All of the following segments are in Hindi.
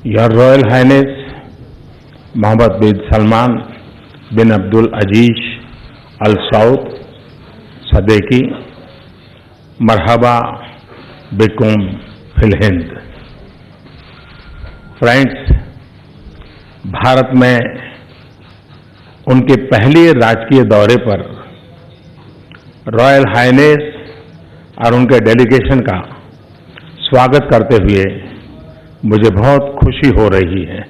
Your Royal Highness Mohammed bin Salman bin Abdul Aziz Al Saud Sadeki, Marhaba Bikum Fil Hind। Friends, Bharat में उनके पहले राजकीय दौरे पर रॉयल हाइनेस और उनके डेलीगेशन का स्वागत करते हुए मुझे बहुत खुशी हो रही है।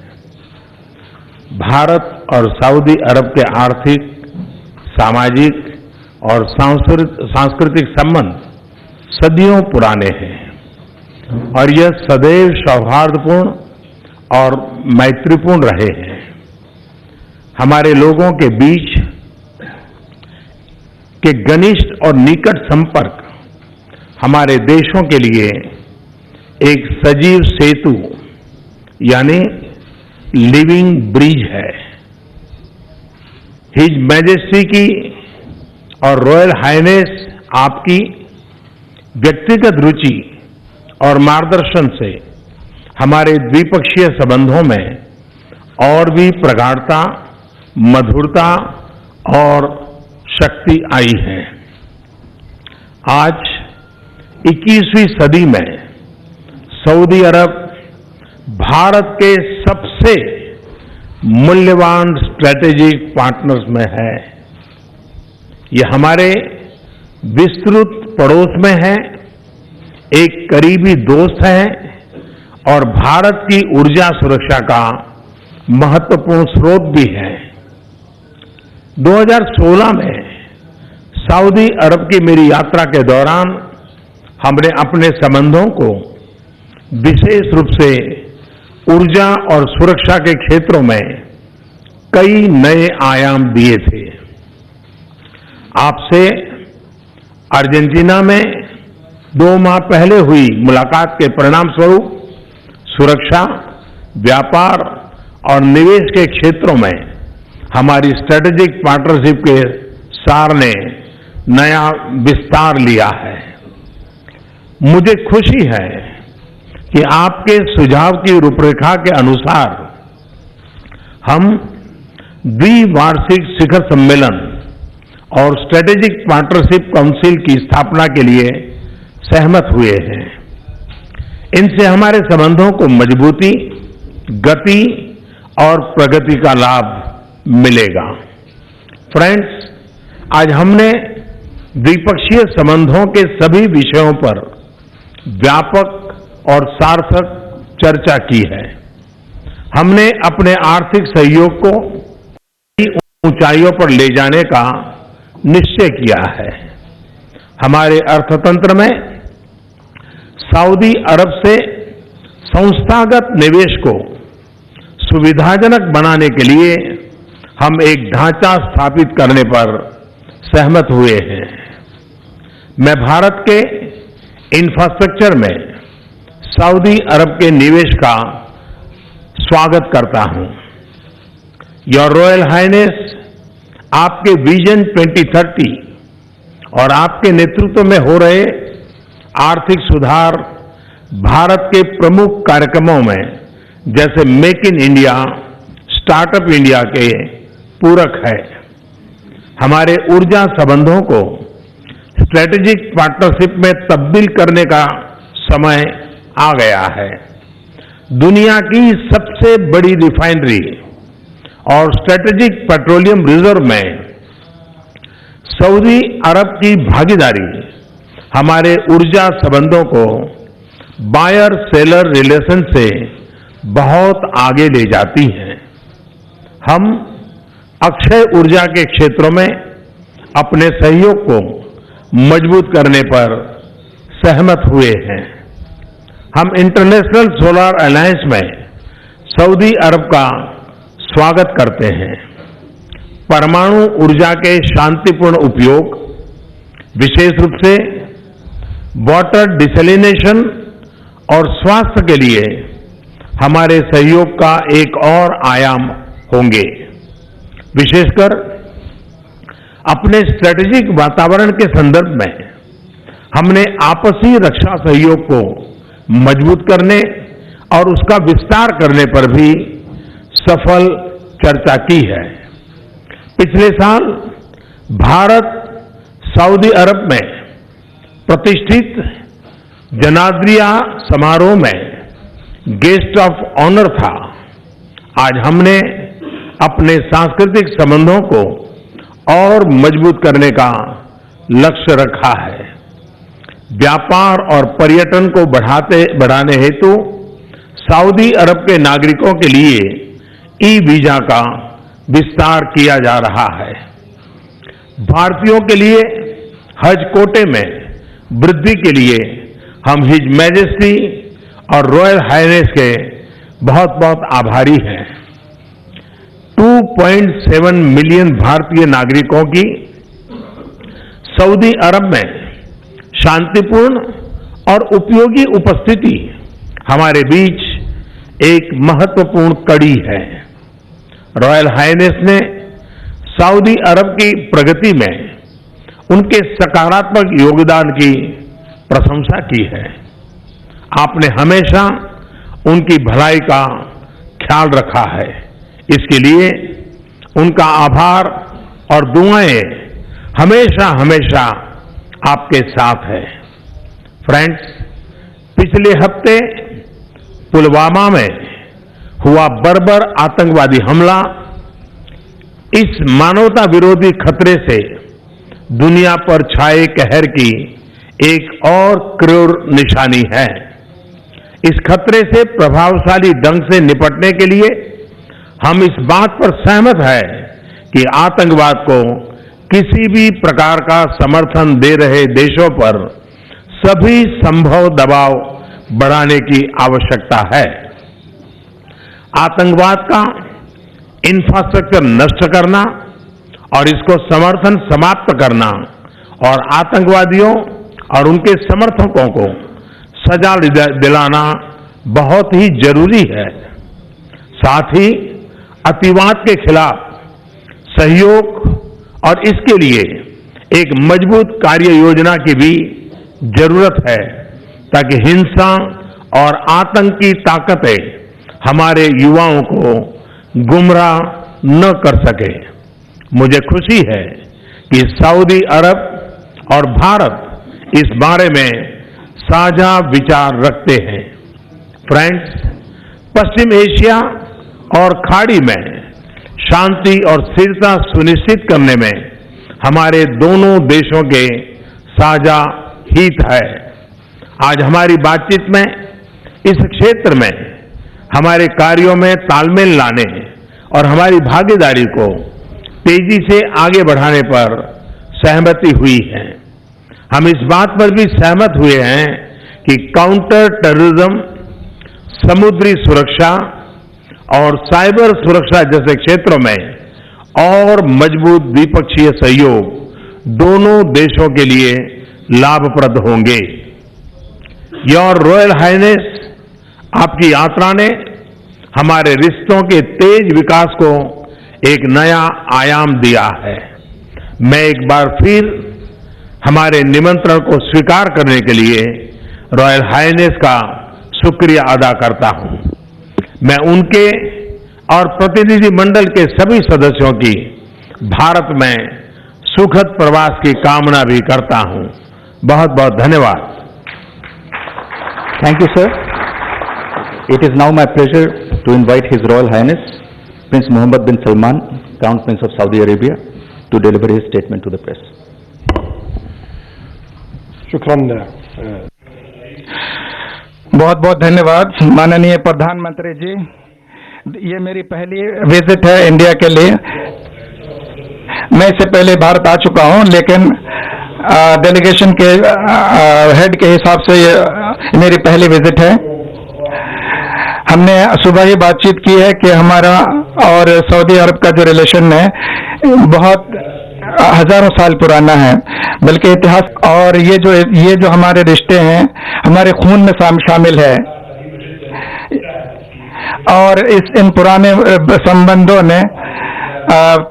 भारत और सऊदी अरब के आर्थिक, सामाजिक और सांस्कृतिक संबंध सदियों पुराने हैं और यह सदैव सौहार्दपूर्ण और मैत्रीपूर्ण रहे हैं। हमारे लोगों के बीच के घनिष्ठ और निकट संपर्क हमारे देशों के लिए एक सजीव सेतु यानी लिविंग ब्रिज है। हिज मैजेस्टी की और रॉयल हाइनेस आपकी व्यक्तिगत रुचि और मार्गदर्शन से हमारे द्विपक्षीय संबंधों में और भी प्रगाढ़ता, मधुरता और शक्ति आई है। आज 21वीं सदी में सऊदी अरब भारत के सबसे मूल्यवान स्ट्रेटेजिक पार्टनर्स में है। ये हमारे विस्तृत पड़ोस में है, एक करीबी दोस्त है और भारत की ऊर्जा सुरक्षा का महत्वपूर्ण स्रोत भी है। 2016 में सऊदी अरब की मेरी यात्रा के दौरान हमने अपने संबंधों को विशेष रूप से ऊर्जा और सुरक्षा के क्षेत्रों में कई नए आयाम दिए थे। आपसे अर्जेंटीना में 2 माह पहले हुई मुलाकात के परिणाम स्वरूप सुरक्षा, व्यापार और निवेश के क्षेत्रों में हमारी स्ट्रेटेजिक पार्टनरशिप के सार ने नया विस्तार लिया है। मुझे खुशी है कि आपके सुझाव की रूपरेखा के अनुसार हम द्विवार्षिक शिखर सम्मेलन और स्ट्रेटेजिक पार्टनरशिप काउंसिल की स्थापना के लिए सहमत हुए हैं। इनसे हमारे संबंधों को मजबूती, गति और प्रगति का लाभ मिलेगा। फ्रेंड्स, आज हमने द्विपक्षीय संबंधों के सभी विषयों पर व्यापक और सार्थक चर्चा की है। हमने अपने आर्थिक सहयोग को नई ऊंचाइयों पर ले जाने का निश्चय किया है। हमारे अर्थतंत्र में सऊदी अरब से संस्थागत निवेश को सुविधाजनक बनाने के लिए हम एक ढांचा स्थापित करने पर सहमत हुए हैं। मैं भारत के इंफ्रास्ट्रक्चर में सऊदी अरब के निवेश का स्वागत करता हूं। योर रॉयल हाइनेस, आपके विजन 2030 और आपके नेतृत्व में हो रहे आर्थिक सुधार भारत के प्रमुख कार्यक्रमों में जैसे make in India, startup India के पूरक है। हमारे ऊर्जा संबंधों को स्ट्रेटेजिक पार्टनरशिप में तब्दील करने का समय आ गया है। दुनिया की सबसे बड़ी रिफाइनरी और स्ट्रेटेजिक पेट्रोलियम रिजर्व में सऊदी अरब की भागीदारी हमारे ऊर्जा संबंधों को बायर सेलर रिलेशन से बहुत आगे ले जाती है। हम अक्षय ऊर्जा के क्षेत्रों में अपने सहयोग को मजबूत करने पर सहमत हुए हैं। हम इंटरनेशनल सोलर अलायंस में सऊदी अरब का स्वागत करते हैं। परमाणु ऊर्जा के शांतिपूर्ण उपयोग, विशेष रूप से वाटर डिसैलिनेशन और स्वास्थ्य के लिए हमारे सहयोग का एक और आयाम होंगे। विशेषकर अपने स्ट्रेटेजिक वातावरण के संदर्भ में हमने आपसी रक्षा सहयोग को मजबूत करने और उसका विस्तार करने पर भी सफल चर्चा की है। पिछले साल भारत सऊदी अरब में प्रतिष्ठित जनाद्रिया समारोह में गेस्ट ऑफ ऑनर था। आज हमने अपने सांस्कृतिक संबंधों को और मजबूत करने का लक्ष्य रखा है। व्यापार और पर्यटन को बढ़ाने हेतु सऊदी अरब के नागरिकों के लिए ई वीजा का विस्तार किया जा रहा है। भारतीयों के लिए हज कोटे में वृद्धि के लिए हम हिज मैजेस्टी और रॉयल हाइनेस के बहुत बहुत आभारी हैं। 2.7 मिलियन भारतीय नागरिकों की सऊदी अरब में शांतिपूर्ण और उपयोगी उपस्थिति हमारे बीच एक महत्वपूर्ण कड़ी है। रॉयल हाइनेस ने सऊदी अरब की प्रगति में उनके सकारात्मक योगदान की प्रशंसा की है। आपने हमेशा उनकी भलाई का ख्याल रखा है। इसके लिए उनका आभार और दुआएं हमेशा हमेशा आपके साथ है। फ्रेंड्स, पिछले हफ्ते पुलवामा में हुआ बर्बर आतंकवादी हमला इस मानवता विरोधी खतरे से दुनिया पर छाए कहर की एक और क्रूर निशानी है। इस खतरे से प्रभावशाली ढंग से निपटने के लिए हम इस बात पर सहमत हैं कि आतंकवाद को किसी भी प्रकार का समर्थन दे रहे देशों पर सभी संभव दबाव बढ़ाने की आवश्यकता है। आतंकवाद का इंफ्रास्ट्रक्चर नष्ट करना और इसको समर्थन समाप्त करना और आतंकवादियों और उनके समर्थकों को सजा दिलाना बहुत ही जरूरी है। साथ ही अतिवाद के खिलाफ सहयोग और इसके लिए एक मजबूत कार्य योजना की भी जरूरत है ताकि हिंसा और आतंक की ताकतें हमारे युवाओं को गुमराह न कर सके। मुझे खुशी है कि सऊदी अरब और भारत इस बारे में साझा विचार रखते हैं। फ्रेंड्स, पश्चिम एशिया और खाड़ी में शांति और स्थिरता सुनिश्चित करने में हमारे दोनों देशों के साझा हित है। आज हमारी बातचीत में इस क्षेत्र में हमारे कार्यों में तालमेल लाने और हमारी भागीदारी को तेजी से आगे बढ़ाने पर सहमति हुई है। हम इस बात पर भी सहमत हुए हैं कि काउंटर टेररिज्म, समुद्री सुरक्षा और साइबर सुरक्षा जैसे क्षेत्रों में और मजबूत द्विपक्षीय सहयोग दोनों देशों के लिए लाभप्रद होंगे। योर रॉयल हाइनेस, आपकी यात्रा ने हमारे रिश्तों के तेज विकास को एक नया आयाम दिया है। मैं एक बार फिर हमारे निमंत्रण को स्वीकार करने के लिए रॉयल हाइनेस का शुक्रिया अदा करता हूं। मैं उनके और प्रतिनिधि मंडल के सभी सदस्यों की भारत में सुखद प्रवास की कामना भी करता हूं। बहुत बहुत धन्यवाद। Thank you, sir. It is now my pleasure to invite His Royal Highness Prince Mohammed bin Salman, Crown Prince of Saudi Arabia, to deliver his statement to the press. शुक्रान। बहुत बहुत धन्यवाद माननीय प्रधानमंत्री जी। ये मेरी पहली विजिट है इंडिया के लिए। मैं इससे पहले भारत आ चुका हूं, लेकिन डेलीगेशन के हेड के हिसाब से ये मेरी पहली विजिट है। हमने सुबह ही बातचीत की है कि हमारा और सऊदी अरब का जो रिलेशन है बहुत हजारों साल पुराना है, बल्कि इतिहास, और ये जो हमारे रिश्ते हैं हमारे खून में शामिल है। और इन पुराने संबंधों ने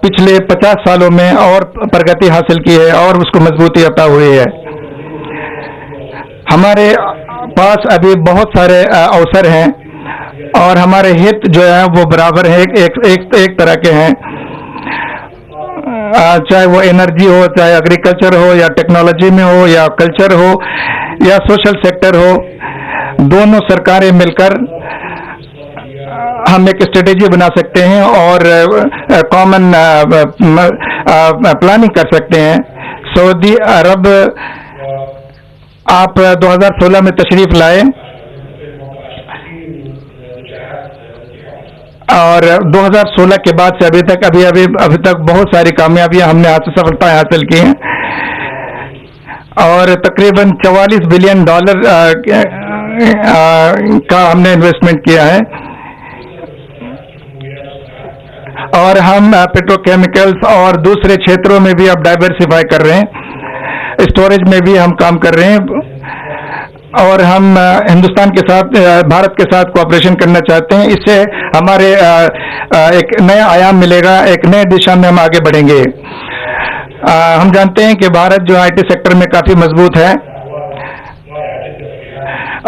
पिछले 50 सालों में और प्रगति हासिल की है और उसको मजबूती अता हुई है। हमारे पास अभी बहुत सारे अवसर हैं और हमारे हित जो है वो बराबर है, एक तरह के हैं। चाहे वो एनर्जी हो, चाहे एग्रीकल्चर हो, या टेक्नोलॉजी में हो, या कल्चर हो, या सोशल सेक्टर हो, दोनों सरकारें मिलकर हम एक स्ट्रेटेजी बना सकते हैं और कॉमन प्लानिंग कर सकते हैं। सऊदी अरब आप 2016 में तशरीफ लाए और 2016 के बाद से अभी तक बहुत सारी कामयाबियां हमने सफलताएं हासिल की हैं और तकरीबन $44 बिलियन का हमने इन्वेस्टमेंट किया है। और हम पेट्रोकेमिकल्स और दूसरे क्षेत्रों में भी अब डाइवर्सिफाई कर रहे हैं, स्टोरेज में भी हम काम कर रहे हैं और हम हिंदुस्तान के साथ, भारत के साथ कोऑपरेशन करना चाहते हैं। इससे हमारे एक नया आयाम मिलेगा, एक नए दिशा में हम आगे बढ़ेंगे। हम जानते हैं कि भारत जो आईटी सेक्टर में काफी मजबूत है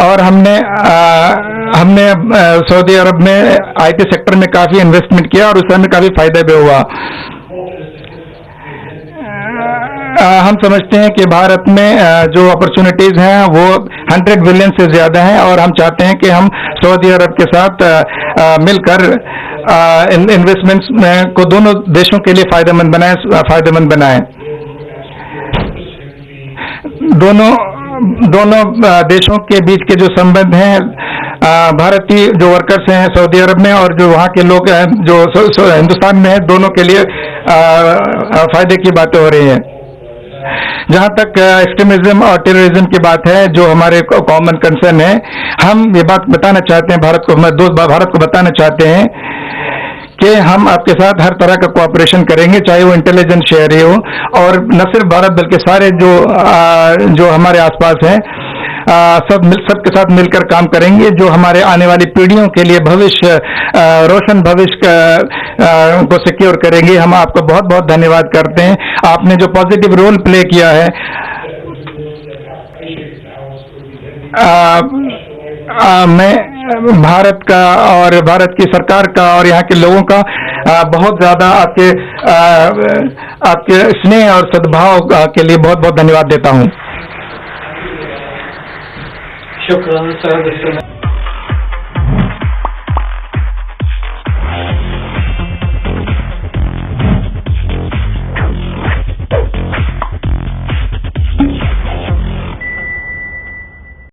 और हमने सऊदी अरब में आईटी सेक्टर में काफी इन्वेस्टमेंट किया और उससे हमें काफी फायदा भी हुआ। हम समझते हैं कि भारत में जो अपॉर्चुनिटीज हैं वो 100 बिलियन से ज्यादा हैं और हम चाहते हैं कि हम सऊदी अरब के साथ मिलकर इन्वेस्टमेंट्स को दोनों देशों के लिए फायदेमंद बनाएं। दोनों देशों के बीच के जो संबंध हैं, भारतीय जो वर्कर्स हैं सऊदी अरब में और जो वहाँ के लोग हैं जो हिंदुस्तान में हैं, दोनों के लिए फायदे की बातें हो रही हैं। जहाँ तक एक्सट्रीमिज्म और टेररिज्म की बात है, जो हमारे कॉमन कंसर्न है, हम ये बात बताना चाहते हैं भारत को बताना चाहते हैं कि हम आपके साथ हर तरह का कोऑपरेशन करेंगे, चाहे वो इंटेलिजेंस शेयर हो और न सिर्फ भारत बल्कि सारे जो हमारे आसपास हैं सबके साथ मिलकर काम करेंगे, जो हमारे आने वाली पीढ़ियों के लिए रोशन भविष्य को सिक्योर करेंगे। हम आपका बहुत बहुत धन्यवाद करते हैं, आपने जो पॉजिटिव रोल प्ले किया है। मैं भारत का और भारत की सरकार का और यहाँ के लोगों का बहुत ज्यादा आपके स्नेह और सद्भाव के लिए बहुत बहुत धन्यवाद देता हूँ। शुक्रिया सर।